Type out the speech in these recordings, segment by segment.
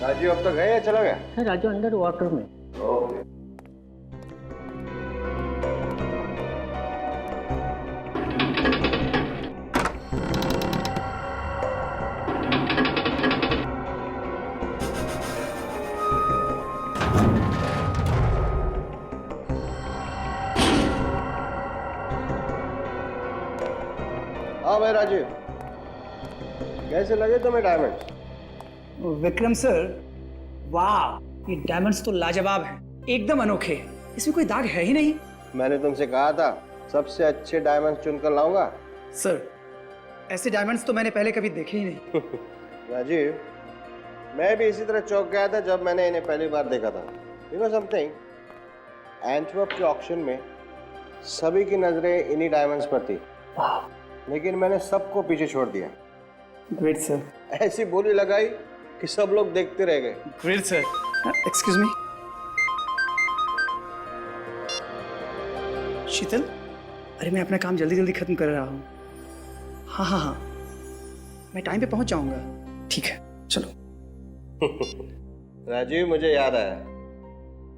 राजू अब तो गए या चला गया? है राजू अंडर वाटर में। ओके। हाँ भाई राजीव, कैसे लगे तुम्हें डायमंड्स? विक्रम सर, वाह, ये डायमंड्स तो लाजवाब हैं, एकदम अनोखे। इसमें कोई दाग है ही नहीं। मैंने तुमसे कहा था सबसे अच्छे डायमंड्स चुनकर लाऊंगा। सर, ऐसे डायमंड्स तो मैंने पहले कभी देखे ही नहीं। राजीव, मैं भी इसी तरह चौंक गया था जब मैंने इन्हें पहली बार देखा था। यू नो समथिंग, एंटवर्प के ऑक्शन में सभी की नजरें इन्हीं डायमंड्स पर थी, लेकिन मैंने सबको पीछे छोड़ दिया। Great sir. ऐसी बोली लगाई कि सब लोग देखते रह गए। Great sir. एक्सक्यूज मी, शीतल, अरे मैं अपना काम जल्दी जल्दी खत्म कर रहा हूँ। हाँ हाँ हाँ, मैं टाइम पे पहुंच जाऊंगा। ठीक है, चलो। राजीव, मुझे याद आया,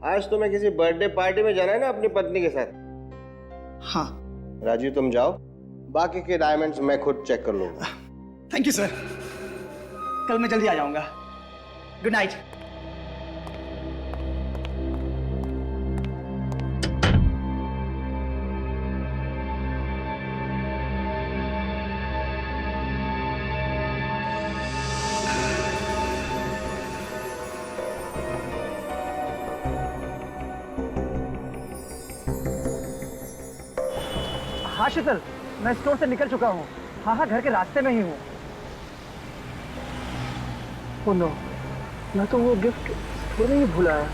आज तुम्हें किसी बर्थडे पार्टी में जाना है ना अपनी पत्नी के साथ? हाँ। राजीव तुम जाओ, बाकी के डायमंड्स मैं खुद चेक कर लूंगा। थैंक यू सर, कल मैं जल्दी आ जाऊंगा। Good night. हाँ शीतल, मैं स्टोर से निकल चुका हूँ। हाँ हाँ, घर के रास्ते में ही हूँ। ओह नो, मैं तो वो गिफ्ट स्टोर में ही भूल आया।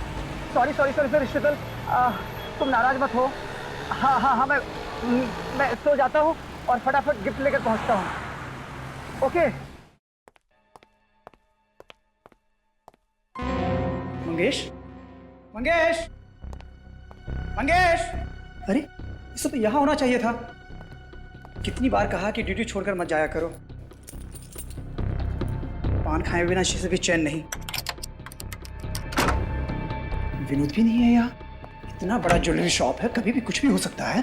सॉरी सॉरी सॉरी सॉरी शीतल, तुम नाराज मत हो। हाँ हाँ हाँ, मैं स्टोर जाता हूँ और फटाफट गिफ्ट लेकर पहुँचता हूँ। ओके। मंगेश, मंगेश, मंगेश, अरे ये सब तो यहाँ होना चाहिए था। कितनी बार कहा कि ड्यूटी छोड़कर मत जाया करो। पान खाए बिना से भी चैन नहीं। विनोद भी नहीं है यहाँ। इतना बड़ा ज्वेलरी शॉप है, कभी भी कुछ भी हो सकता है।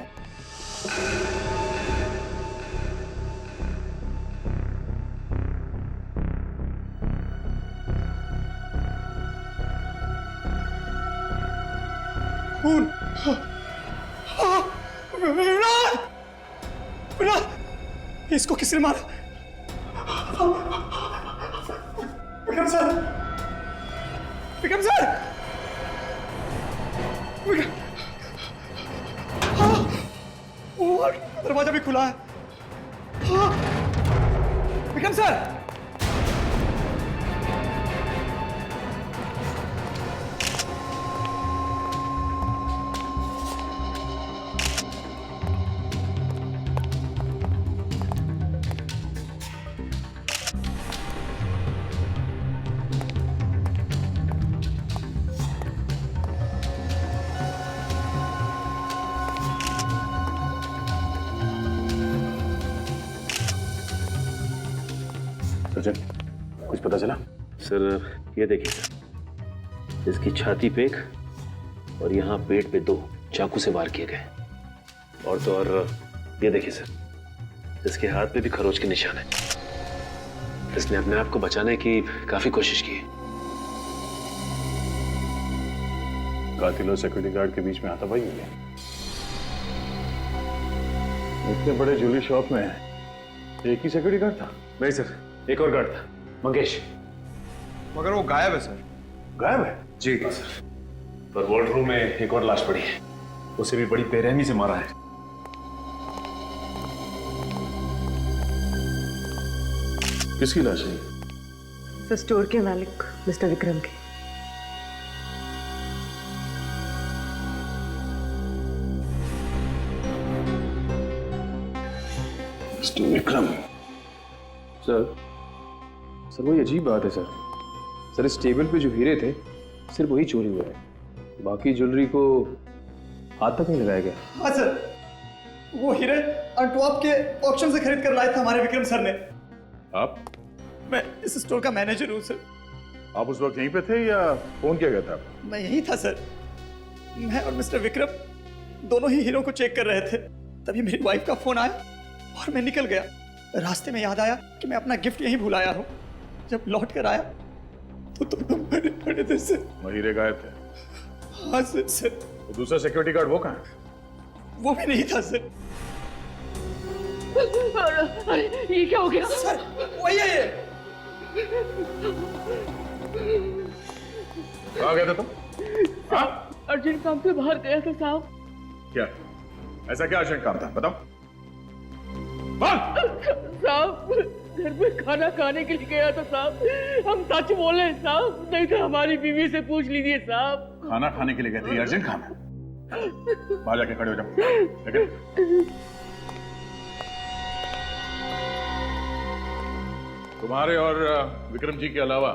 खून। विराट! विराट! इसको किसने मारा? विक्रम सर! विक्रम सर! और दरवाजा भी खुला है। विक्रम सर! सचिन, कुछ पता चला? सर ये देखिए सर, इसकी छाती पे एक और यहाँ पेट पे 2 चाकू से वार किए गए। और तो और ये देखिए सर, इसके हाथ पे भी खरोच के निशान है। इसने अपने आप को बचाने की काफी कोशिश की। कातिल और सिक्योरिटी गार्ड के बीच में हाथापाई हुई है। इतने बड़े ज्वेलरी शॉप में एक ही सिक्योरिटी गार्ड था? नहीं सर, एक और गार्ड था, मंगेश। मगर वो गायब है सर। गायब है? जी सर, पर वॉर्ड रूम में एक और लाश पड़ी है। उसे भी बड़ी बेरहमी से मारा है। किसकी लाश है? सर, स्टोर के मालिक मिस्टर विक्रम की। मिस्टर विक्रम? सर वही अजीब बात है सर। इस टेबल पे जो हीरे थे सिर्फ वही चोरी हुए हैं, बाकी ज्वेलरी को हाथ तक नहीं लगाया गया। हाँ सर, वो हीरे एंटवर्प के ऑक्शन से खरीद कर लाए थे हमारे विक्रम सर ने। आप? मैं इस स्टोर का मैनेजर हूँ सर। आप उस वक्त यहीं पे थे या फोन किया गया था आपको? मैं यही था सर। मैं और मिस्टर विक्रम दोनों ही हीरो को चेक कर रहे थे, तभी मेरी वाइफ का फोन आया और मैं निकल गया। रास्ते में याद आया कि मैं अपना गिफ्ट यहीं भूल आया हूँ। जब लौट कर आया तो दोनों मरे पड़े थे सर। वो हीरे गायब थे। हाँ सर। तो दूसरा सिक्योरिटी गार्ड वो कहाँ है? वो भी नहीं था सर। अरे ये क्या हो गया? सर वही है ये। कहाँ गए थे तुम? हाँ? अर्जेंट काम से बाहर गया था साहब। क्या ऐसा क्या अर्जेंट काम था, बताओ। साहब घर में खाना खाने के लिए गया था साहब। हम सच बोले साहब, नहीं तो हमारी बीवी से पूछ लीजिए साहब। खाना खाने के लिए गए थे, ये अर्जेंट काम है। बाहर जाके खड़े हो जाओ। लेकिन तुम्हारे और विक्रम जी के अलावा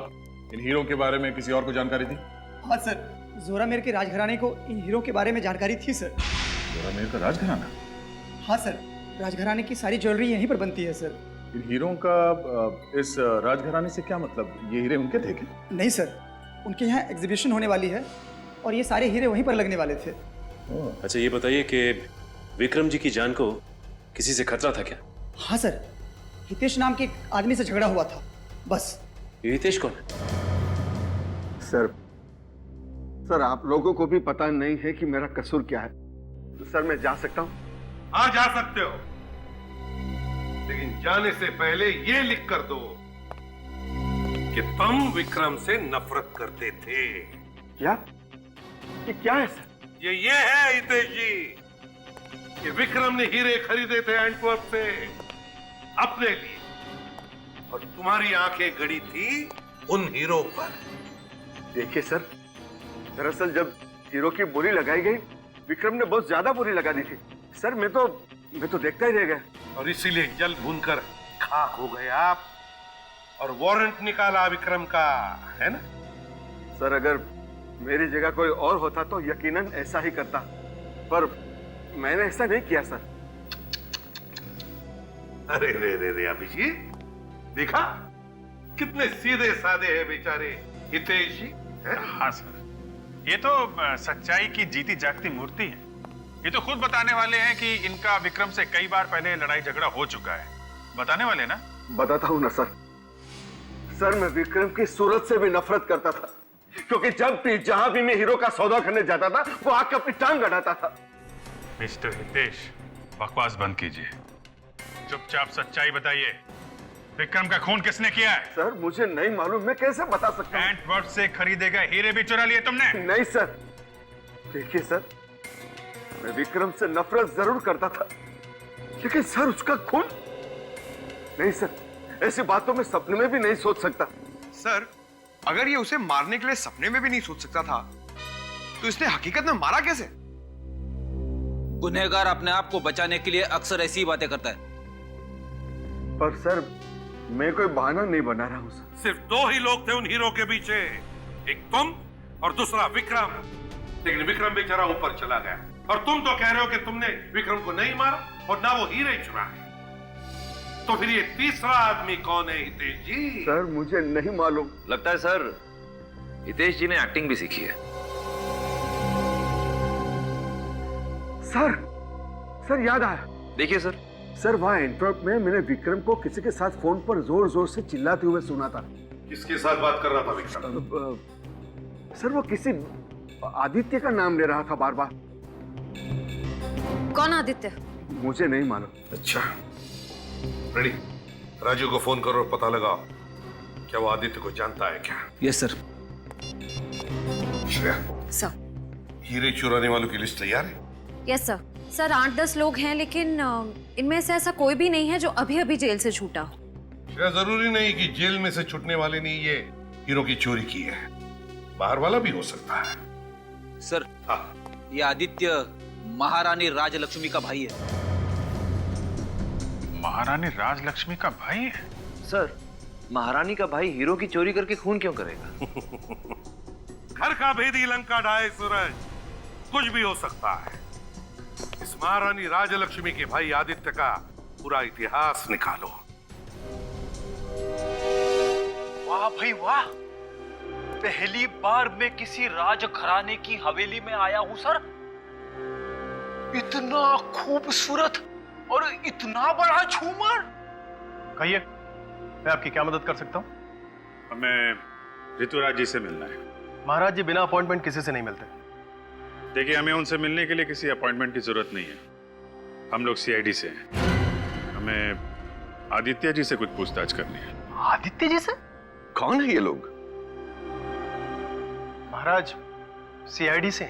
इन हीरो के बारे में किसी और को जानकारी थी? हाँ सर, जोरामेर के राजघराने को इन हीरो के बारे में जानकारी थी सर। जोरामेर का राजघराना? हाँ सर, राजघराने की सारी ज्वेलरी यहीं पर बनती है सर। इन हीरो का इस राजघराने से क्या मतलब? ये हीरे उनके थे क्या? नहीं सर, उनके यहाँ एग्जीबिशन होने वाली है और ये सारे हीरे वहीं पर लगने वाले थे। अच्छा ये बताइए कि विक्रम जी की जान को किसी से खतरा था क्या? हाँ सर, हितेश नाम के एक आदमी से झगड़ा हुआ था, बस। ये हितेश कौन है? सर आप लोगों को भी पता नहीं है कि मेरा कसूर क्या है। तो सर मैं जा सकता हूँ? हाँ जा सकते हो, लेकिन जाने से पहले ये लिख कर दो कि तुम विक्रम से नफरत करते थे। क्या? ये क्या है सर? ये है हितेश जी कि विक्रम ने हीरे खरीदे थे एंटवर्प से अपने लिए, और तुम्हारी आंखें गड़ी थी उन हीरो पर। देखिए सर, दरअसल जब हीरो की बोली लगाई गई, विक्रम ने बहुत ज्यादा बोली लगा दी थी। सर मैं तो देखता ही रह गया, और इसीलिए जल भूनकर खाक हो गए आप, और वारंट निकाला विक्रम का, है ना? सर अगर मेरी जगह कोई और होता तो यकीनन ऐसा ही करता, पर मैंने ऐसा नहीं किया सर। अरे रे रे रे अभिजीत, देखा कितने सीधे साधे हैं बेचारे हितेश जी। हाँ सर, ये तो सच्चाई की जीती जागती मूर्ति है। ये तो खुद बताने वाले हैं कि इनका विक्रम से कई बार पहले लड़ाई झगड़ा हो चुका है। बताने वाले ना? बताता हूँ ना सर। सर मैं विक्रम की सूरत से भी नफरत करता था, क्योंकि जब भी जहां भी मैं हीरो का सौदा करने जाता था वो आके अपनी टांग अड़ाता था। मिस्टर हितेश, बकवास बंद कीजिए, चुपचाप सच्चाई बताइए। विक्रम का खून किसने किया है? सर मुझे नहीं मालूम, मैं कैसे बता सकता हूँ? एंटवर्प से खरीदे गए हीरे भी चुरा लिए तुमने? नहीं सर, देखिए सर, मैं विक्रम से नफरत जरूर करता था, लेकिन सर उसका खून नहीं सर, ऐसी बातों में सपने में भी नहीं सोच सकता। सर अगर ये उसे मारने के लिए सपने में भी नहीं सोच सकता था, तो इसने हकीकत में मारा कैसे? गुनहगार अपने आप को बचाने के लिए अक्सर ऐसी ही बातें करता है। पर सर मैं कोई बहाना नहीं बना रहा हूं सर। सिर्फ दो ही लोग थे उन हीरो के पीछे, एक तुम और दूसरा विक्रम। लेकिन विक्रम बेचारा ऊपर चला गया, और तुम तो कह रहे हो कि तुमने विक्रम को नहीं मारा और ना वो हीरे चुराए। तो फिर ये तीसरा आदमी कौन है हितेश जी? सर मुझे नहीं मालूम। लगता है सर हितेश जी ने एक्टिंग भी सीखी है। सर याद आया। देखिए सर, वहां एंटवर्प में मैंने विक्रम को किसी के साथ फोन पर जोर जोर से चिल्लाते हुए सुना था। किसके साथ बात कर रहा था विक्रम? सर वो किसी आदित्य का नाम ले रहा था बार बार। कौन आदित्य? मुझे नहीं मालूम। अच्छा रेडी, राजू को फोन करो और पता लगाओ क्या वो आदित्य को जानता है क्या। Yes sir. श्रेया, सर। हीरे चुराने वालों की लिस्ट तैयार है? Yes sir. सर 8-10 लोग हैं, लेकिन इनमें से ऐसा कोई भी नहीं है जो अभी अभी जेल से छूटा हो। श्रेया, जरूरी नहीं कि जेल में से छूटने वाले ने ये हीरो की चोरी की है, बाहर वाला भी हो सकता है। सर हाँ, ये आदित्य महारानी राजलक्ष्मी का भाई है। महारानी राजलक्ष्मी का भाई है? सर महारानी का भाई हीरो की चोरी करके खून क्यों करेगा? घर का भेदी लंका ढाए सूरज, कुछ भी हो सकता है। इस महारानी राजलक्ष्मी के भाई आदित्य का पूरा इतिहास निकालो। वाह भाई वाह, पहली बार मैं किसी राज घराने की हवेली में आया हूं सर। इतना खूबसूरत और इतना बड़ा झूमर। कहिए, मैं आपकी क्या मदद कर सकता हूँ? हमें ऋतुराज जी से मिलना है। महाराज जी बिना अपॉइंटमेंट किसी से नहीं मिलते। देखिए, हमें उनसे मिलने के लिए किसी अपॉइंटमेंट की जरूरत नहीं है। हम लोग सीआईडी से हैं। हमें आदित्य जी से कुछ पूछताछ करनी है। आदित्य जी से? कौन है ये लोग? महाराज सीआईडी से।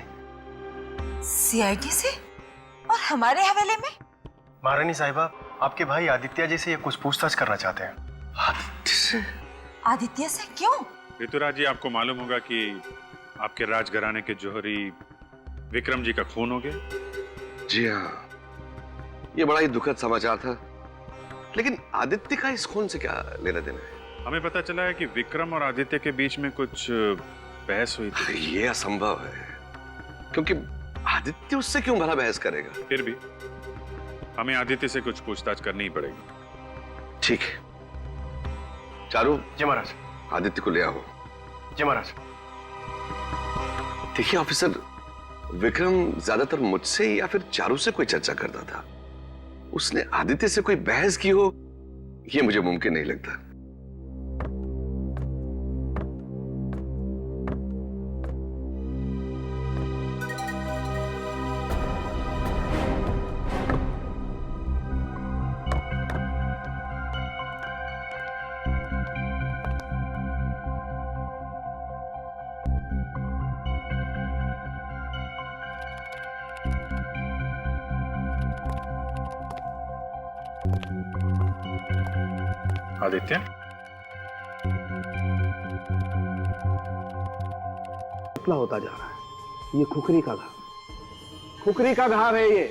सीआईडी से? और हमारे हवेले में? महारानी साहिबा, आपके भाई आदित्य जी से ये कुछ पूछताछ करना चाहते हैं। आदित्य से? आदित्य से क्यों? ऋतुराज जी, आपको मालूम होगा कि आपके राजघराने के जौहरी विक्रम जी का खून हो गया। जी हाँ, ये बड़ा ही दुखद समाचार था। लेकिन आदित्य का इस खून से क्या लेना देना है? हमें पता चला है कि विक्रम और आदित्य के बीच में कुछ बहस हुई थी। ये असंभव है, क्योंकि आदित्य उससे क्यों भला बहस करेगा? फिर भी हमें आदित्य से कुछ पूछताछ करनी ही पड़ेगी। ठीक है। चारू। जी महाराज। आदित्य को ले आओ। जी महाराज। देखिए ऑफिसर, विक्रम ज्यादातर मुझसे या फिर चारू से कोई चर्चा करता था। उसने आदित्य से कोई बहस की हो, यह मुझे मुमकिन नहीं लगता। आदित्य, पतला होता जा रहा है। ये खुकरी का घाव, खुकरी का घाव है ये।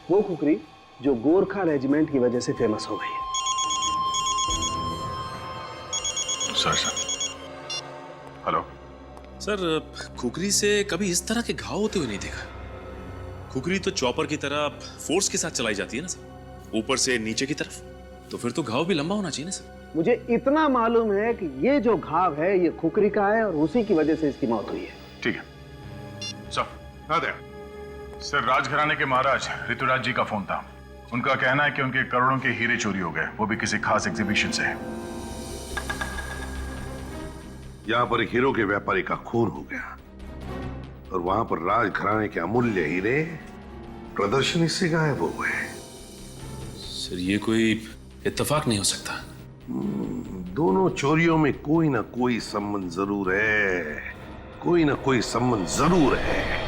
वो खुकरी जो गोरखा रेजिमेंट की वजह से फेमस हो गई है। सर। हेलो सर, खुकरी से कभी इस तरह के घाव होते हुए नहीं देखा। खुकरी तो चॉपर की तरह फोर्स के साथ चलाई जाती है ना सर, ऊपर से नीचे की तरफ। तो फिर तो घाव भी लंबा होना चाहिए ना सर। मुझे इतना मालूम है कि ये जो घाव है ये खुकरी का है और उसी की वजह से इसकी मौत हुई है। ठीक है सर, राजघराने के महाराज ऋतुराज जी का फोन था। उनका कहना है कि उनके करोड़ों के हीरे चोरी हो गए, वो भी किसी खास एग्जीबिशन से। यहां पर एक हीरो के व्यापारी का खून हो गया और वहां पर राजघराने के अमूल्य हीरे प्रदर्शनी से गायब हो गए। सर, ये कोई इत्तेफाक नहीं हो सकता। दोनों चोरियों में कोई ना कोई संबंध जरूर है, कोई ना कोई संबंध जरूर है।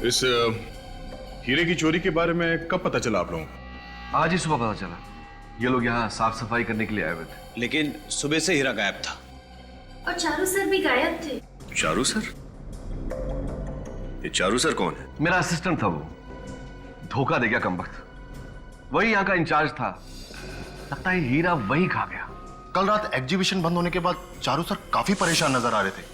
इस हीरे की चोरी के बारे में कब पता चला आप लोगों को? आज ही सुबह पता चला। ये लोग यहाँ साफ सफाई करने के लिए आए हुए थे, लेकिन सुबह से हीरा गायब था। और चारू सर भी गायब थे। चारू सर? ये चारू सर कौन है? मेरा असिस्टेंट था वो, धोखा दे गया कमबख्त। वही यहाँ का इंचार्ज था। लगता है हीरा वही खा गया। कल रात एग्जीबिशन बंद होने के बाद चारू सर काफी परेशान नजर आ रहे थे।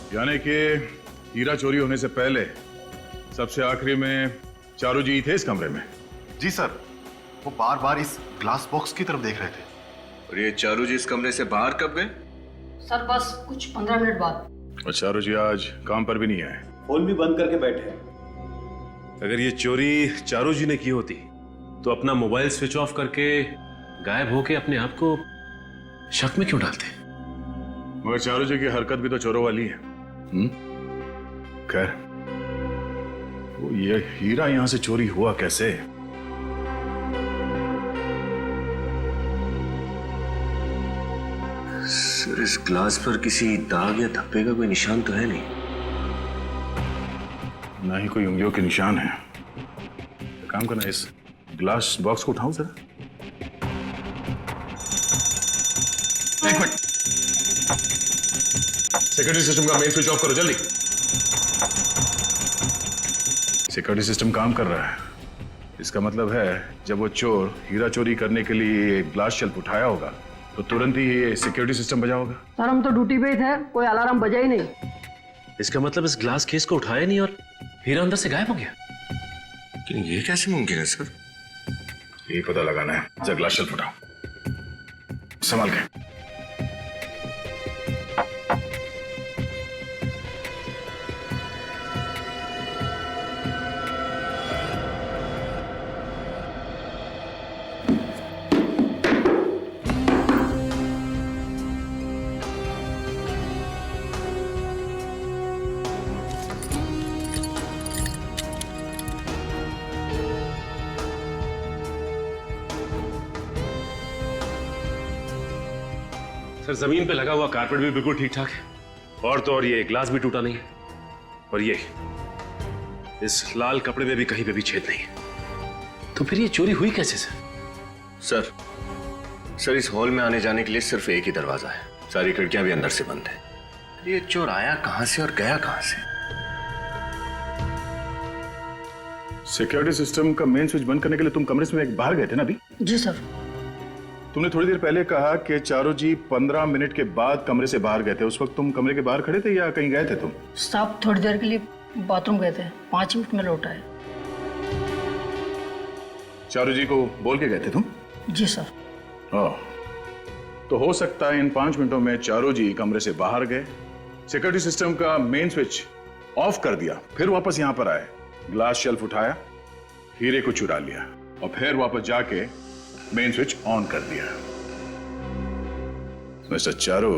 यानी कि हीरा चोरी होने से पहले सबसे आखिरी में चारू जी थे इस कमरे में? जी सर, वो बार बार इस ग्लास बॉक्स की तरफ देख रहे थे। और ये चारू जी इस कमरे से बाहर कब गए? सर बस कुछ 15 मिनट बाद। और चारू जी आज काम पर भी नहीं आए, फोन भी बंद करके बैठे हैं। अगर ये चोरी चारू जी ने की होती तो अपना मोबाइल स्विच ऑफ करके गायब होके अपने आप को शक में क्यों डालते? मगर चारू जी की हरकत भी तो चोरों वाली है। खैर, वो ये हीरा यहां से चोरी हुआ कैसे? सर, इस ग्लास पर किसी दाग या धब्बे का कोई निशान तो है नहीं। ना ही कोई उंगलियों के निशान है। एक काम करना, इस ग्लास बॉक्स को उठाऊं जरा। एक मिनट, सिक्योरिटी सिस्टम का मेन स्विच ऑफ करो जल्दी। सिक्योरिटी सिस्टम काम कर रहा है। इसका मतलब है जब वो चोर हीरा चोरी करने के लिए ग्लास शेल्फ उठाया होगा तो तुरंत ही ये सिक्योरिटी सिस्टम बजा होगा। सर हम तो ड्यूटी पे ही थे, कोई अलार्म बजा ही नहीं। इसका मतलब इस ग्लास केस को उठाया नहीं और हीरा अंदर से गायब हो गया। लेकिन ये कैसे मुमकिन है सर? यही पता लगाना है। जरा ग्लास शेल्फ उठाओ, संभाल के। सर जमीन पे लगा हुआ कारपेट भी बिल्कुल ठीक ठाक है और तो और ये ग्लास भी टूटा नहीं है और ये इस लाल कपड़े में भी कहीं पे भी छेद नहीं है। तो फिर ये चोरी हुई कैसे सर? सर इस हॉल में आने जाने के लिए सिर्फ एक ही दरवाजा है, सारी खिड़कियां भी अंदर से बंद है। ये चोर आया कहां से और गया कहां से? सिक्योरिटी सिस्टम का मेन स्विच बंद करने के लिए तुम कमरे से बाहर गए थे ना अभी? जी सर। तुमने थोड़ी देर पहले कहा कि चारों जी 15 मिनट के बाद कमरे से बाहर गए थे। उस वक्त तुम कमरे के बाहर खड़े थे या कहीं गए थे तुम? साहब थोड़ी देर के लिए बाथरूम गए थे, 5 मिनट में लौट आए। चारों जी को बोल के गए थे तुम? जी सर। तो हो सकता है इन 5 मिनटों में चारों जी कमरे से बाहर गए, सिक्योरिटी सिस्टम का मेन स्विच ऑफ कर दिया, फिर वापस यहां पर आए, ग्लास शेल्फ उठाया, हीरे को चुरा लिया और फिर वापस जाके मेन स्विच ऑन कर दिया। मिस्टर चारू,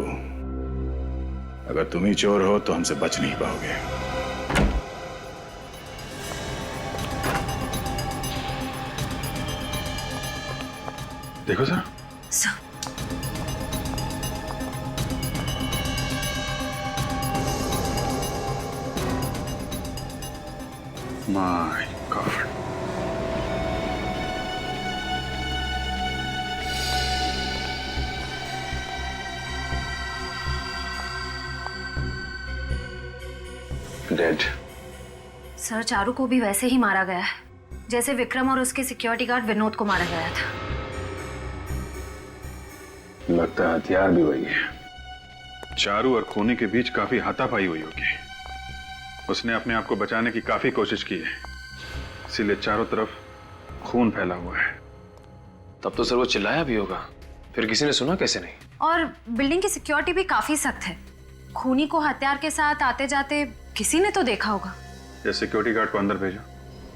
अगर तुम ही चोर हो तो हमसे बच नहीं पाओगे। देखो sir. My God. Dead. Sir Charu को भी वैसे ही मारा गया है जैसे विक्रम और उसके सिक्योरिटी गार्ड विनोद को मारा गया था। लगता है हथियार भी वही है। चारू और खूनी के बीच काफी हाथापाई हुई होगी। उसने अपने आप को बचाने की काफी कोशिश की है, इसीलिए चारों तरफ खून फैला हुआ है। तब तो सर वो चिल्लाया भी होगा, फिर किसी ने सुना कैसे नहीं? और बिल्डिंग की सिक्योरिटी भी काफी सख्त है। खूनी को हथियार के साथ आते जाते किसी ने तो देखा होगा। ये सिक्योरिटी गार्ड को अंदर भेजो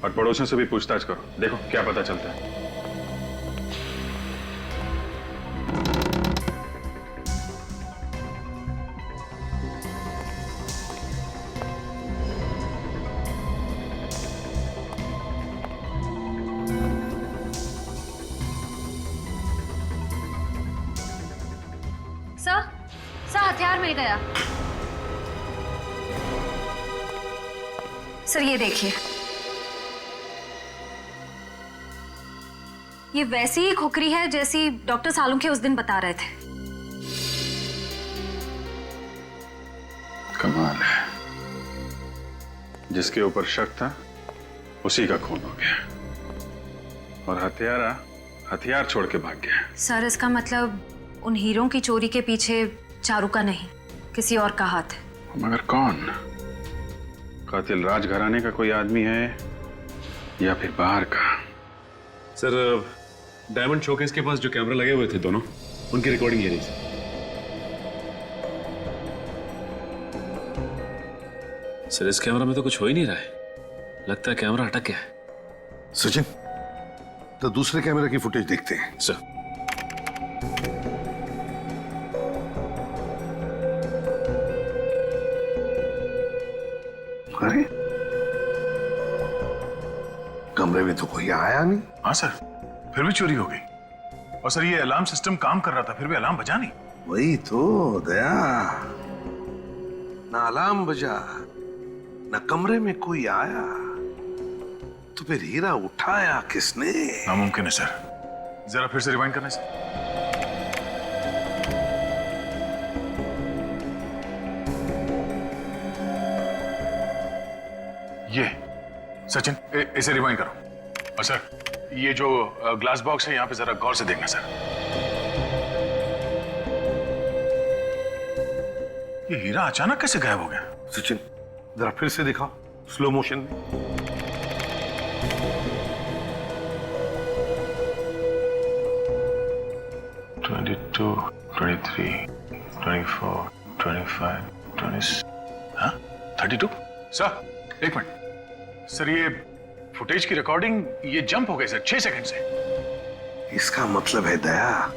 और पड़ोसियों से भी पूछताछ करो, देखो क्या पता चलता है। सर हथियार मिल गया। सर ये देखिए, ये वैसी ही खुकरी है जैसी डॉक्टर सालुंखे उस दिन बता रहे थे। कमाल है, जिसके ऊपर शक था उसी का खून हो गया और हत्यारा हथियार छोड़ के भाग गया। सर इसका मतलब उन हीरों की चोरी के पीछे चारू का नहीं, किसी और का हाथ है। मगर कौन? कातिल राजघराने का कोई आदमी है या फिर बाहर का? सर डायमंड शोकेस के पास जो कैमरा लगे हुए थे दोनों, उनकी रिकॉर्डिंग ये रही सर। इस कैमरा में तो कुछ हो ही नहीं रहा है, लगता है कैमरा अटक गया है। सचिन, तो दूसरे कैमरा की फुटेज देखते हैं। सर अरे कमरे में तो कोई आया नहीं। हाँ सर, फिर भी चोरी हो गई। और सर ये अलार्म सिस्टम काम कर रहा था, फिर भी अलार्म बजा नहीं। वही तो दया, ना अलार्म बजा न कमरे में कोई आया, तो फिर हीरा उठाया किसने? नामुमकिन है सर। जरा फिर से रिवाइंड करना सर। ये सचिन इसे रिवाइंड करो। और सर ये जो ग्लास बॉक्स है यहाँ पे जरा गौर से देखना सर। ये हीरा अचानक कैसे गायब हो गया? सचिन जरा फिर से दिखाओ स्लो मोशन में। $22, $23, $24, $25, $26, हाँ 32? सर एक मिनट सर, ये फुटेज की रिकॉर्डिंग ये जंप हो गई सर 6 सेकंड से। इसका मतलब है दया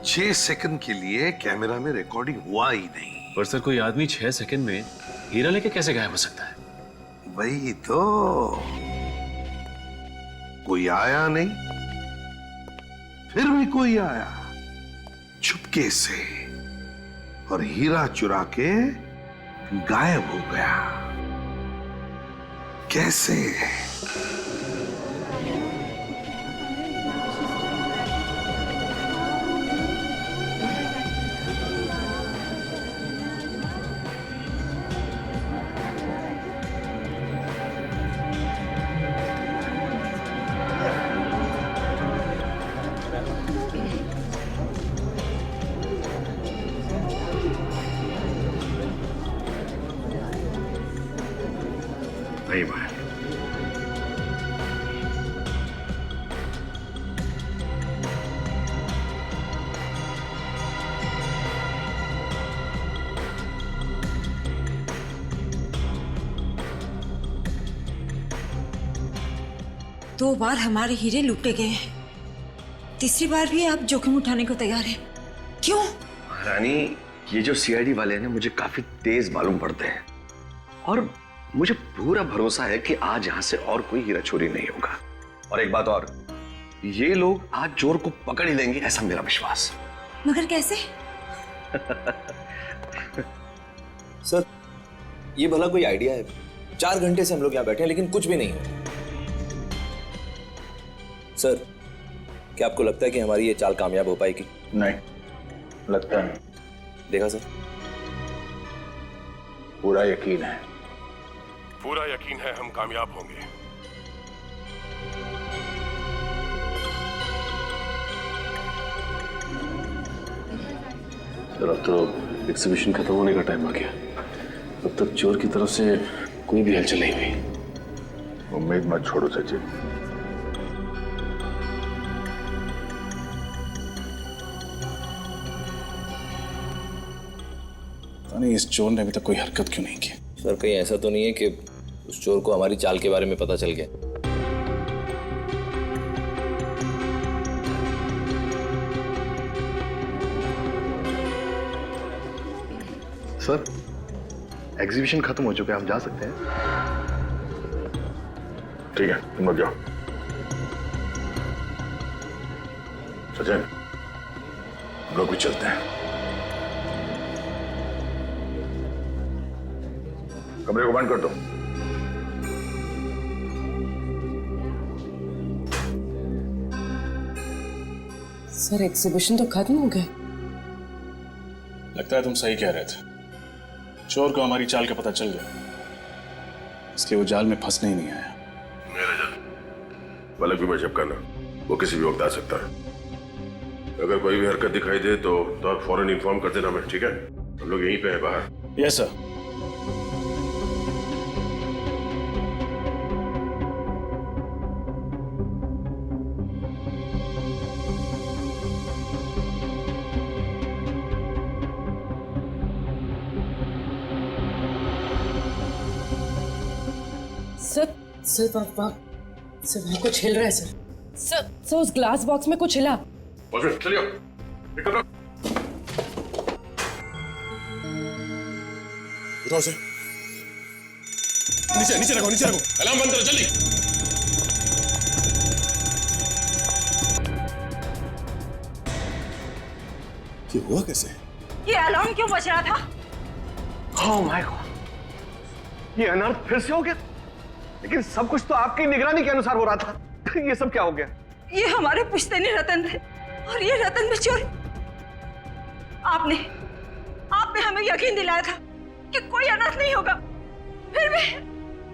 6 सेकंड के लिए कैमरा में रिकॉर्डिंग हुआ ही नहीं। पर सर कोई आदमी 6 सेकंड में हीरा लेके कैसे गायब हो सकता है? वही तो, कोई आया नहीं, फिर भी कोई आया चुपके से और हीरा चुरा के गायब हो गया। कैसे? नहीं भाई, दो बार हमारे हीरे लूटे गए हैं, तीसरी बार भी आप जोखिम उठाने को तैयार हैं। क्यों? रानी ये जो सीआईडी वाले हैं ना मुझे काफी तेज मालूम पड़ते हैं और मुझे पूरा भरोसा है कि आज यहां से और कोई हीरा चोरी नहीं होगा। और एक बात और, ये लोग आज चोर को पकड़ ही लेंगे ऐसा मेरा विश्वास। मगर कैसे? सर ये भला कोई आइडिया है? 4 घंटे से हम लोग यहाँ बैठे हैं लेकिन कुछ भी नहीं हो। सर क्या आपको लगता है कि हमारी ये चाल कामयाब हो पाएगी? नहीं, लगता नहीं। देखा सर, पूरा यकीन है। पूरा यकीन है हम कामयाब होंगे। सर अब तो एग्जीबिशन खत्म होने का टाइम आ गया, अब तक चोर की तरफ से कोई भी हलचल नहीं हुई। उम्मीद मत छोड़ो सचिन। नहीं, इस चोर ने अभी तक कोई हरकत क्यों नहीं की? सर कहीं ऐसा तो नहीं है कि उस चोर को हमारी चाल के बारे में पता चल गया? सर एग्जीबिशन खत्म हो चुका है, हम जा सकते हैं। ठीक है, तुम लोग जाओ। सचिन हम लोग भी चलते हैं। कमरे को बंद कर दो। सर एग्जीबिशन तो खत्म हो गया। लगता है तुम सही कह रहे थे, चोर को हमारी चाल का पता चल गया, इसलिए वो जाल में फंसने ही नहीं आया। मेरा जाल बालक भी बचप करना, वो किसी भी वक्त आ सकता है। अगर कोई भी हरकत दिखाई दे तो आप फौरन इन्फॉर्म कर देना हमें, ठीक है? हम लोग यहीं पे हैं बाहर। Yes sir. सर वहाँ कुछ हिल रहा है सर। सर उस ग्लास बॉक्स में कुछ हिला। चलिए निकल दो। उठाओ से। नीचे नीचे रखो, नीचे रखो। अलार्म बंद करो जल्दी। ये हुआ कैसे? ये अलार्म क्यों बज रहा था? ओह माय गॉड, ये अनर्थ फिर से हो गया? लेकिन सब कुछ तो आपकी निगरानी के अनुसार हो रहा था। ये सब क्या हो गया? ये हमारे पुश्तैनी रतन थे और ये रतन में चोरी। आपने हमें यकीन दिलाया था कि कोई अनर्थ नहीं होगा, फिर भी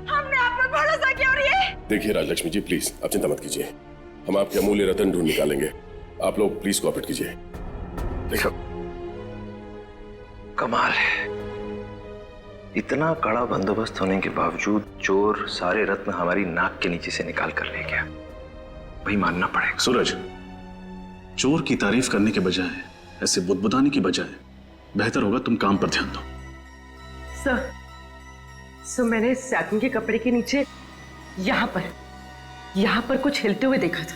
हमने आप पर भरोसा किया और ये। देखिए राजलक्ष्मी जी, प्लीज आप चिंता मत कीजिए, हम आपके अमूल्य रतन ढूंढ निकालेंगे। आप लोग प्लीज कोऑपरेट कीजिए। देखो, कमाल है, इतना कड़ा बंदोबस्त होने के बावजूद चोर सारे रत्न हमारी नाक के नीचे से निकाल कर ले गया। भाई मानना पड़ेगा। सूरज, चोर की तारीफ करने के बजाय, ऐसे बुदबुदाने की बजाय बेहतर होगा तुम काम पर ध्यान दो। सर मैंने सैटिन के कपड़े के नीचे यहाँ पर कुछ हिलते हुए देखा था।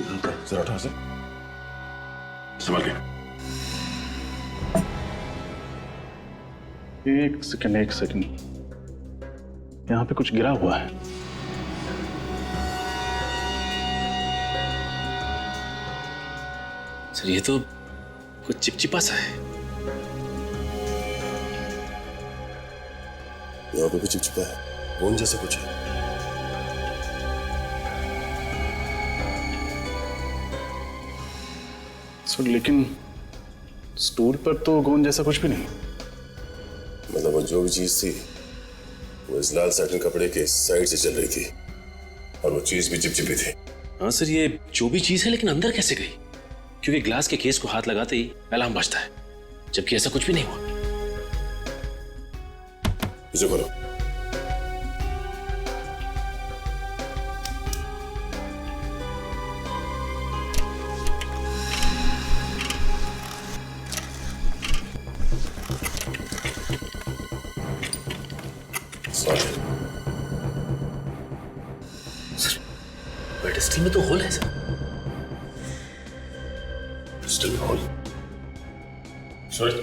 जरा उठा से संभाल के। एक सेकंड, यहाँ पे कुछ गिरा हुआ है। सर ये तो कुछ चिपचिपा सा है। यहाँ पे भी चिपचिपा है, गोंद जैसा कुछ है। सर लेकिन स्टूल पर तो गोंद जैसा कुछ भी नहीं। मतलब वो जो भी चीज थी वो इस लाल सैटिन कपड़े के साइड से चल रही थी और वो चीज भी चिपचिपी थी। हाँ सर, ये जो भी चीज है, लेकिन अंदर कैसे गई? क्योंकि ग्लास के केस को हाथ लगाते ही अलार्म बजता है, जबकि ऐसा कुछ भी नहीं हुआ। इसे खोलो। सर पेडेस्टल में तो होल है सर। पेडेस्टल में होल? सूरज,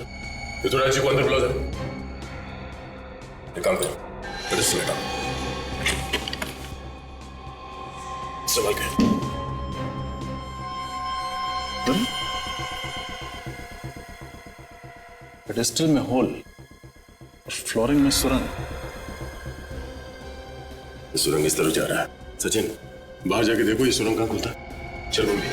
ऋतुराज जी को अंदर बुलाओ जरा। एक काम करो, पेडेस्टल हटाओ, संभाल के। पेडेस्टल में होल और फ्लोरिंग में सुरंग। सुरंग इस तरफ जा रहा है। सचिन, बाहर जाके देखो ये सुरंग कहाँ खुलता है। चल मम्मी।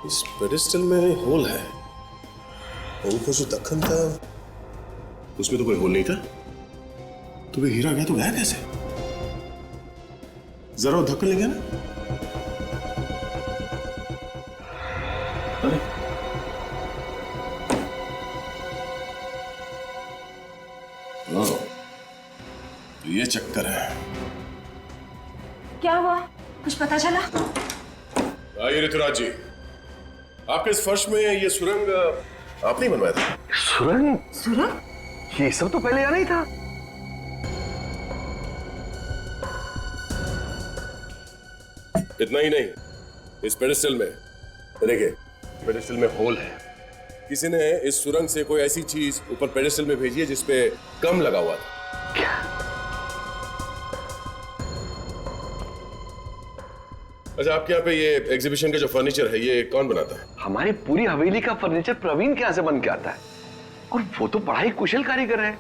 इस पेडेस्टल में होल है, ऊपर जो दक्कन था उसमें तो कोई होल नहीं था। तो वे हीरा गया तो गया कैसे? जरा वो धक्कन ले गया ना। ये चक्कर है। क्या हुआ, कुछ पता चला? आइए ऋतुराज जी, आपके इस फर्श में ये सुरंग आपने ही बनवाया था? सुरंग? ये सब तो पहले यहाँ नहीं था। इतना ही नहीं, इस पेडेस्टल में देखिए, पेडेस्टल में होल है। किसी ने इस सुरंग से कोई ऐसी चीज ऊपर पेडेस्टल में भेजी है जिसपे कम लगा हुआ था। क्या? अच्छा, आपके यहाँ पे ये एग्जीबिशन का जो फर्नीचर है ये कौन बनाता है? हमारी पूरी हवेली का फर्नीचर प्रवीण के यहाँ से बन के आता है, और वो तो बड़ा ही कुशल कारीगर है,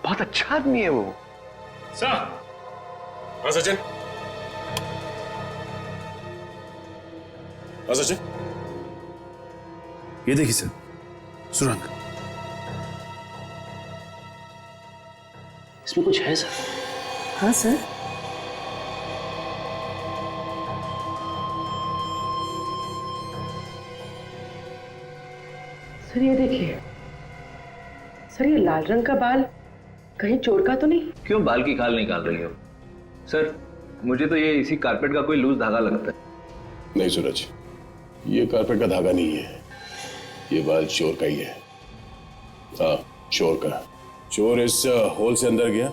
बहुत अच्छा आदमी है वो। सर। हाँ सचिन। हाँ सचिन, ये देखिए सर, सुरंग। इसमें कुछ है सर? हाँ सर। सर ये देखिए, सर ये लाल रंग का बाल कहीं चोर का तो नहीं? क्यों बाल की खाल निकाल रही हो? सर मुझे तो ये इसी कारपेट का कोई लूज धागा लगता है। नहीं सूरज, ये कारपेट का धागा नहीं है, ये बाल चोर का ही है। हाँ, चोर का। चोर इस होल से अंदर गया,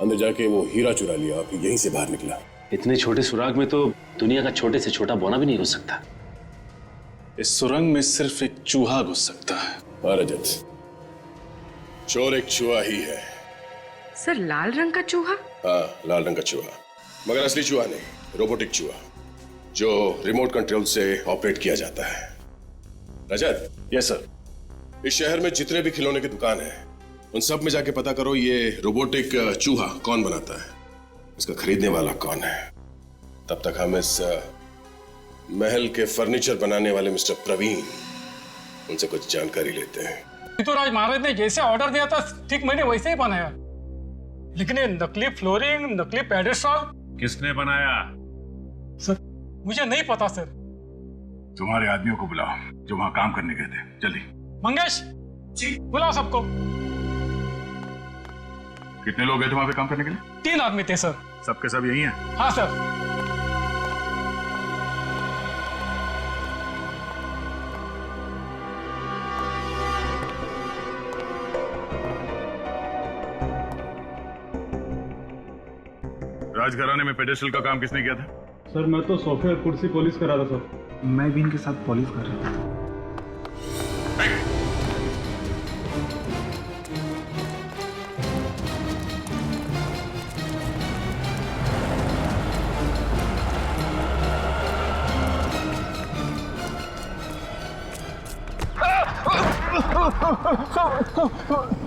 अंदर जाके वो हीरा चुरा लिया, फिर यहीं से बाहर निकला। इतने छोटे सुराग में तो दुनिया का छोटे से छोटा बौना भी नहीं घुस सकता। इस सुरंग में सिर्फ एक चूहा घुस सकता है। हाँ रजत, चोर एक चूहा ही है। सर लाल रंग का चूहा? हाँ, लाल रंग का चूहा, मगर असली चूहा नहीं, रोबोटिक चूहा जो रिमोट कंट्रोल से ऑपरेट किया जाता है। रजत। Yes sir. इस शहर में जितने भी खिलौने की दुकान है उन सब में जाके पता करो ये रोबोटिक चूहा कौन बनाता है, इसका खरीदने वाला कौन है। तब तक हम इस महल के फर्नीचर बनाने वाले मिस्टर प्रवीण उनसे कुछ जानकारी लेते हैं। तो राज महाराज ने जैसे ऑर्डर दिया था ठीक मैंने वैसे ही बनाया, लेकिन ये नकली फ्लोरिंग, नकली पेडेस्टल किसने बनाया? सर मुझे नहीं पता सर। तुम्हारे आदमियों को बुलाओ जो वहां काम करने गए थे, जल्दी। मंगेश जी बुलाओ सबको। कितने लोग गए थे वहां पे काम करने के लिए? 3 आदमी थे सर। सबके सब यही हैं? हाँ सर। राजघराने में पेडेस्टल का काम किसने किया था? सर मैं तो सोफे और कुर्सी पॉलिश कर रहा था सर। मैं भी इनके साथ पॉलिश कर रहा था।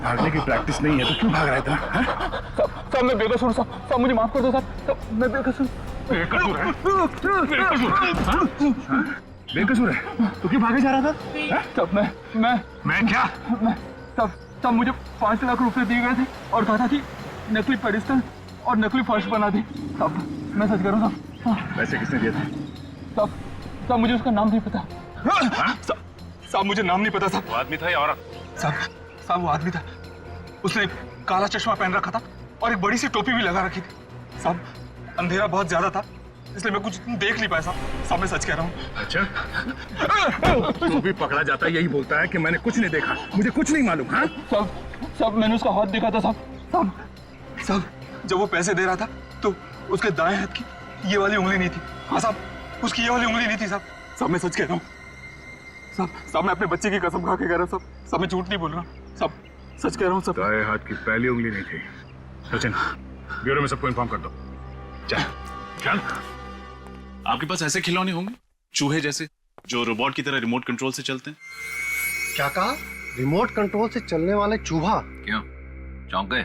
भागने की प्रैक्टिस नहीं है तो क्यों भाग रहा था? साहब मैं बेकसूर साहब मुझे माफ कर दो साहब, मैं बेकसूर। बेकसूर है? बेकसूर है तो क्यों भागे जा रहा था? साहब मैं क्या? साहब मुझे 5 लाख रुपए दिए गए थे और कहा था कि नकली पेडिस्टल और नकली फर्श बना दी। साहब मैं सच कह रहा हूँ साहब। पैसे किसने दिए थे? साहब मुझे उसका नाम नहीं पता। साहब मुझे नाम नहीं पता साहब। वो आदमी था या औरत? साहब वो आदमी था, उसने काला चश्मा पहन रखा था और एक बड़ी सी टोपी भी लगा रखी थी। साहब अंधेरा बहुत ज्यादा था इसलिए मैं कुछ देख नहीं पाया साहब मैं सच कह रहा हूँ। अच्छा तो भी पकड़ा जाता है यही बोलता है कि मैंने कुछ नहीं देखा, मुझे कुछ नहीं मालूम। हाँ साहब मैंने उसका हाथ देखा था साहब जब वो पैसे दे रहा था तो उसके दाएं हाथ की ये वाली उंगली नहीं थी। हाँ साहब उसकी ये वाली उंगली नहीं थी साहब मैं सच कह रहा हूँ साहब मैं अपने बच्चे की कसम खा के कह रहा हूँ साहब मैं झूठ नहीं बोल रहा साहब सच कह रहा हूँ साहब। दाएं हाथ की पहली उंगली नहीं थी। सचिन ब्यूरो में सबको इन्फॉर्म कर दो। चल आपके पास ऐसे खिलौने होंगे चूहे जैसे जो रोबोट की तरह रिमोट कंट्रोल से चलते हैं? क्या कहा? रिमोट कंट्रोल से चलने वाले चूहा? क्यों चौंक गए?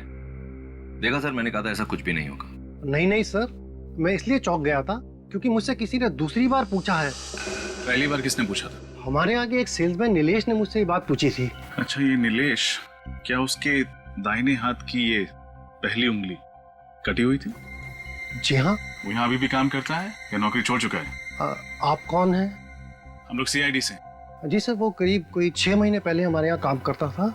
देखा सर मैंने कहा था ऐसा कुछ भी नहीं होगा। नहीं सर, मैं इसलिए चौंक गया था क्योंकि मुझसे किसी ने दूसरी बार पूछा है। पहली बार किसने पूछा था? हमारे आगे एक सेल्समैन नीलेश ने मुझसे ये बात पूछी थी। अच्छा ये नीलेश, क्या उसके दाहिने हाथ की ये पहली उंगली कटी हुई थी? जी हाँ। वो यहाँ अभी भी काम करता है या नौकरी छोड़ चुका है? आप कौन हैं? हम लोग CID से। जी सर वो करीब कोई 6 महीने पहले हमारे यहाँ काम करता था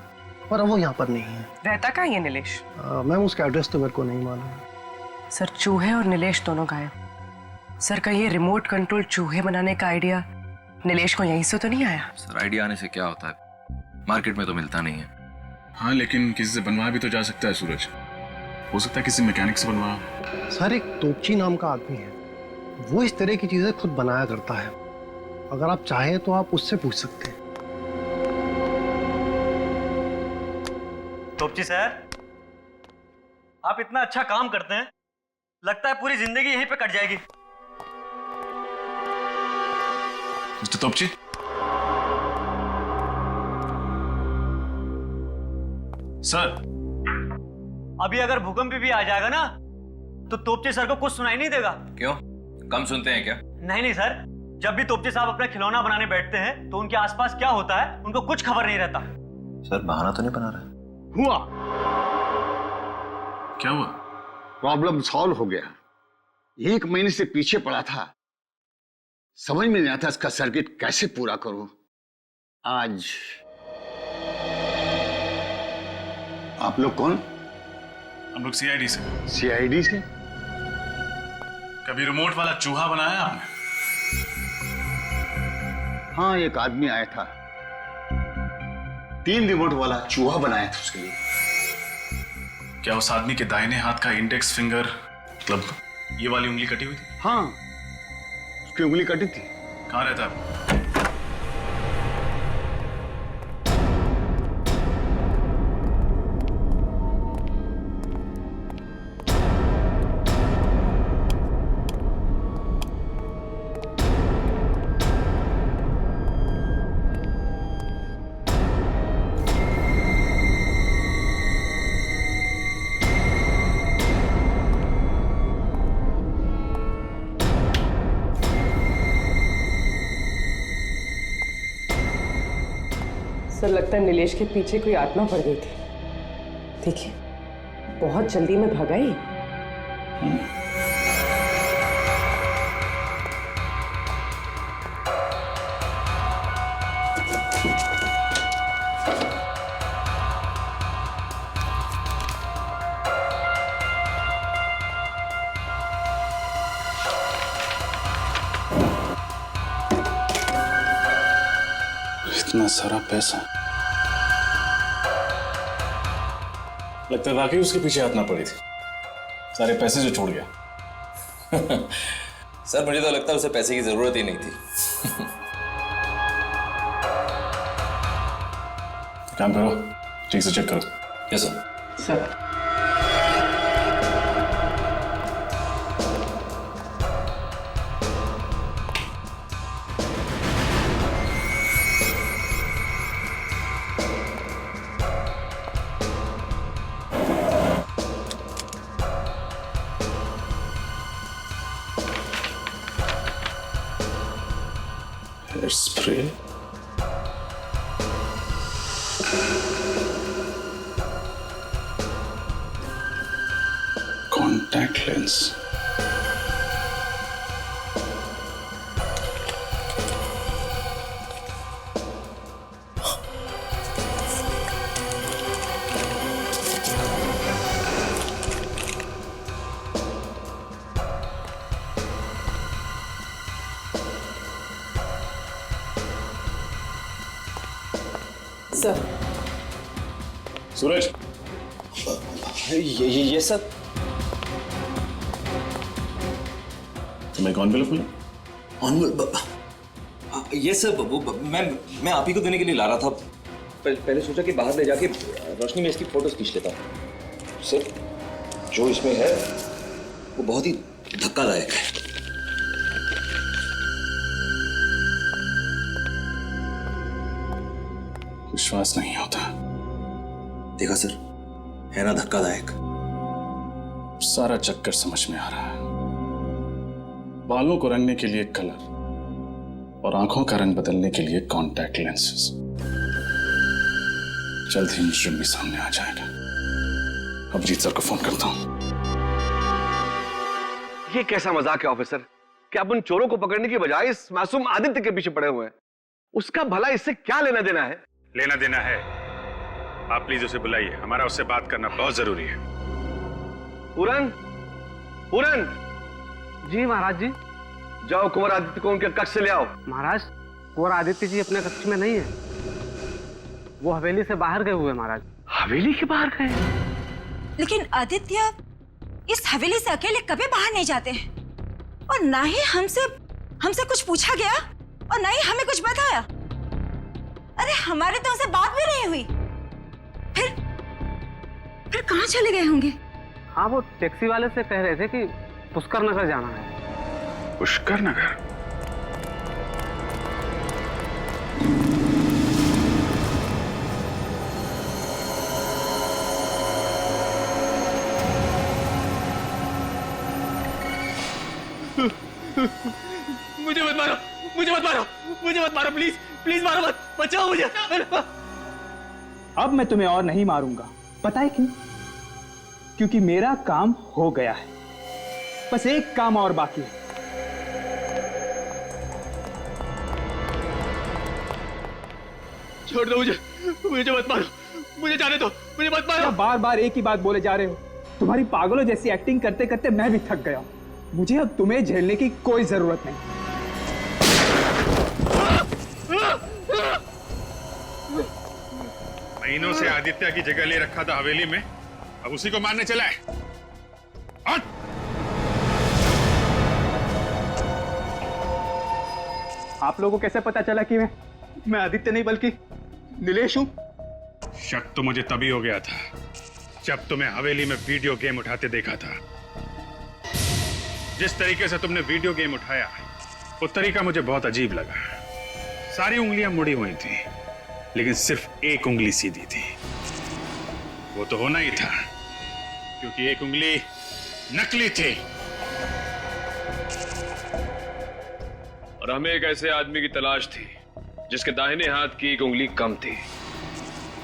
पर अब वो यहाँ पर नहीं है। रहता कहाँ है नीलेश? मैम उसका एड्रेस तो मेरे को नहीं मालूम। सर चूहे और नीलेश दोनों गायब। सर का ये रिमोट कंट्रोल चूहे बनाने का आइडिया नीलेश को यहीं से तो नहीं आया? सर आइडिया आने से क्या होता है, मार्केट में तो मिलता नहीं है। हाँ लेकिन किसी से बनवा भी तो जा सकता है सूरज, हो सकता है किसी मैकेनिक से बनवा। सर एक तोपची नाम का आदमी है, वो इस तरह की चीजें खुद बनाया करता है। अगर आप चाहें तो आप उससे पूछ सकते हैं। तोपची सर आप इतना अच्छा काम करते हैं, लगता है पूरी जिंदगी यहीं पे कट जाएगी। मिस्टर तोपची, सर अभी अगर भूकंप भी आ जाएगा ना तो तोपची सर को कुछ सुनाई नहीं देगा। क्यों कम सुनते हैं क्या? नहीं सर, जब भी तोपची साहब अपना खिलौना बनाने बैठते हैं तो उनके आसपास क्या होता है उनको कुछ खबर नहीं रहता। सर बहाना तो नहीं बना रहा? हुआ क्या हुआ? प्रॉब्लम सॉल्व हो गया। 1 महीने से पीछे पड़ा था, समझ में नहीं आता इसका सर्किट कैसे पूरा करूं। आज आप लोग कौन? हम लोग CID से। CID से? कभी रिमोट वाला चूहा बनाया आपने? हाँ एक आदमी आया था, 3 रिमोट वाला चूहा बनाया था उसके लिए। क्या उस आदमी के दाहिने हाथ का इंडेक्स फिंगर मतलब ये वाली उंगली कटी हुई थी? हाँ उसकी उंगली कटी थी। कहाँ रहता है? सर लगता है नीलेश के पीछे कोई आत्मा पड़ गई थी। देखिए बहुत जल्दी में भगाई। इतना सारा पैसा, लगता है वाकई उसके पीछे हाथ ना पड़ी थी। सारे पैसे जो छोड़ गया। सर मुझे तो लगता है उसे पैसे की जरूरत ही नहीं थी। काम करो, ठीक से चेक करो। Yes sir. Sir spray, contact lens, sir. Suraj, ये सर। तुम्हें कौन बिल मिला? ये सर वो मैं आप ही को देने के लिए ला रहा था। पहले सोचा कि बाहर ले जाके रोशनी में इसकी फोटोज खींच लेता हूँ। सर जो इसमें है वो बहुत ही धक्कादायक है। विश्वास नहीं होता। देखा सर, है ना धक्कादायक। सारा चक्कर समझ में आ रहा है। बालों को रंगने के लिए कलर और आंखों का रंग बदलने के लिए कॉन्टैक्ट लेंसेज। जल्द ही मुजरिम भी सामने आ जाएगा। अभिजीत सर को फोन करता हूं। ये कैसा मजाक है ऑफिसर कि आप उन चोरों को पकड़ने की बजाय इस मासूम आदित्य के पीछे पड़े हुए हैं। उसका भला इससे क्या लेना देना है? लेना देना है। आप प्लीज उसे बुलाइए, हमारा उससे बात करना बहुत जरूरी है। पूरन, पूरन। जी महाराज जी। जाओ कुंवर आदित्य को उनके कक्ष से ले आओ। महाराज कुंवर आदित्य जी अपने कक्ष में नहीं है, वो हवेली से बाहर गए हुए महाराज। हवेली के बाहर गए? लेकिन आदित्य इस हवेली से अकेले कभी बाहर नहीं जाते हैं, और ना ही हमसे कुछ पूछा गया और ना ही हमें कुछ बताया। अरे हमारे तो उनसे बात भी नहीं हुई। फिर कहाँ चले गए होंगे? हाँ वो टैक्सी वाले से कह रहे थे कि पुष्कर नगर जाना है। पुष्कर नगर? मुझे मत मारो, मुझे मत मारो, मुझे मत मारो, प्लीज प्लीज मारो मत, बचाओ मुझे। अब मैं तुम्हें और नहीं मारूंगा, पता है क्यों? क्योंकि मेरा काम हो गया है। बस एक काम और बाकी है। छोड़ दो मुझे, मुझे मत मारो, मुझे जाने दो, मुझे मत मारो। बार बार एक ही बात बोले जा रहे हो। तुम्हारी पागलों जैसी एक्टिंग करते करते मैं भी थक गया हूं। मुझे अब तुम्हें झेलने की कोई जरूरत नहीं। महीनों से आदित्य की जगह ले रखा था हवेली में, अब उसी को मारने चला है। आप लोगों को कैसे पता चला कि मैं आदित्य नहीं बल्कि नीलेश हूं? शक तो मुझे तभी हो गया था जब तुम्हें हवेली में वीडियो गेम उठाते देखा था। जिस तरीके से तुमने वीडियो गेम उठाया वो तरीका मुझे बहुत अजीब लगा। सारी उंगलियां मुड़ी हुई थी लेकिन सिर्फ एक उंगली सीधी थी। वो तो होना ही था क्योंकि एक उंगली नकली थी। और हमें एक ऐसे आदमी की तलाश थी जिसके दाहिने हाथ की एक उंगली कम थी।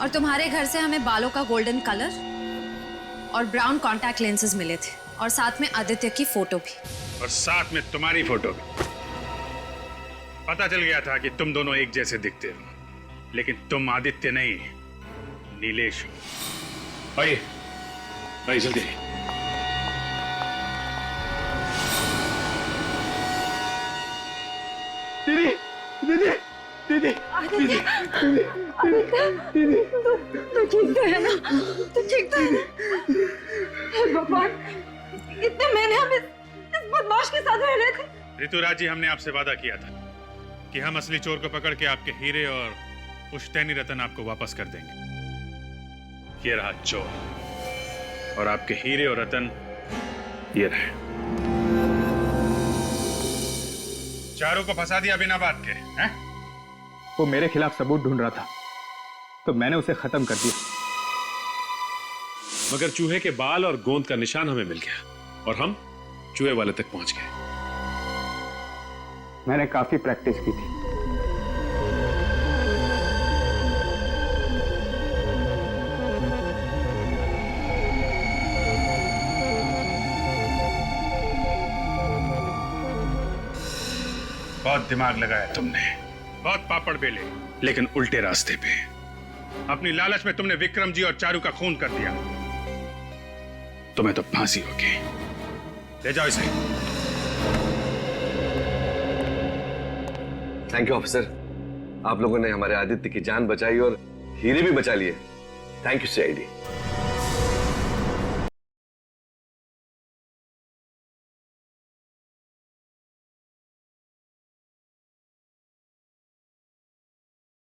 और तुम्हारे घर से हमें बालों का गोल्डन कलर और ब्राउन कॉन्टैक्ट लेंसेज मिले थे, और साथ में आदित्य की फोटो भी, और साथ में तुम्हारी फोटो भी। पता चल गया था कि तुम दोनों एक जैसे दिखते हो, लेकिन तुम आदित्य नहीं, नीलेश हो। आइए आइए जल्दी। दीदी दीदी दीदी आदित्य, दीदी, तू ठीक तो है ना? तू ठीक तो है ना? हे भगवान, इतने महीने हम इस बदमाश के साथ रह रहे थे। ऋतुराज जी, हमने आपसे वादा किया था कि हम असली चोर को पकड़ के आपके हीरे और पुश्तैनी रतन आपको वापस कर देंगे। ये रहा चोर, और आपके हीरे और रतन ये रहे। चारों को फंसा दिया बिना बात के, हैं? वो मेरे खिलाफ सबूत ढूंढ रहा था, तो मैंने उसे खत्म कर दिया। मगर चूहे के बाल और गोंद का निशान हमें मिल गया, और हम चूहे वाले तक पहुंच गए। मैंने काफी प्रैक्टिस की थी। बहुत दिमाग लगाया तुमने, बहुत पापड़ बेले, लेकिन उल्टे रास्ते पे। अपनी लालच में तुमने विक्रम जी और चारू का खून कर दिया। तुम्हें तो फांसी होगी। ले जाओ इसे। थैंक यू ऑफिसर, आप लोगों ने हमारे आदित्य की जान बचाई और हीरे भी बचा लिए। Thank you CID.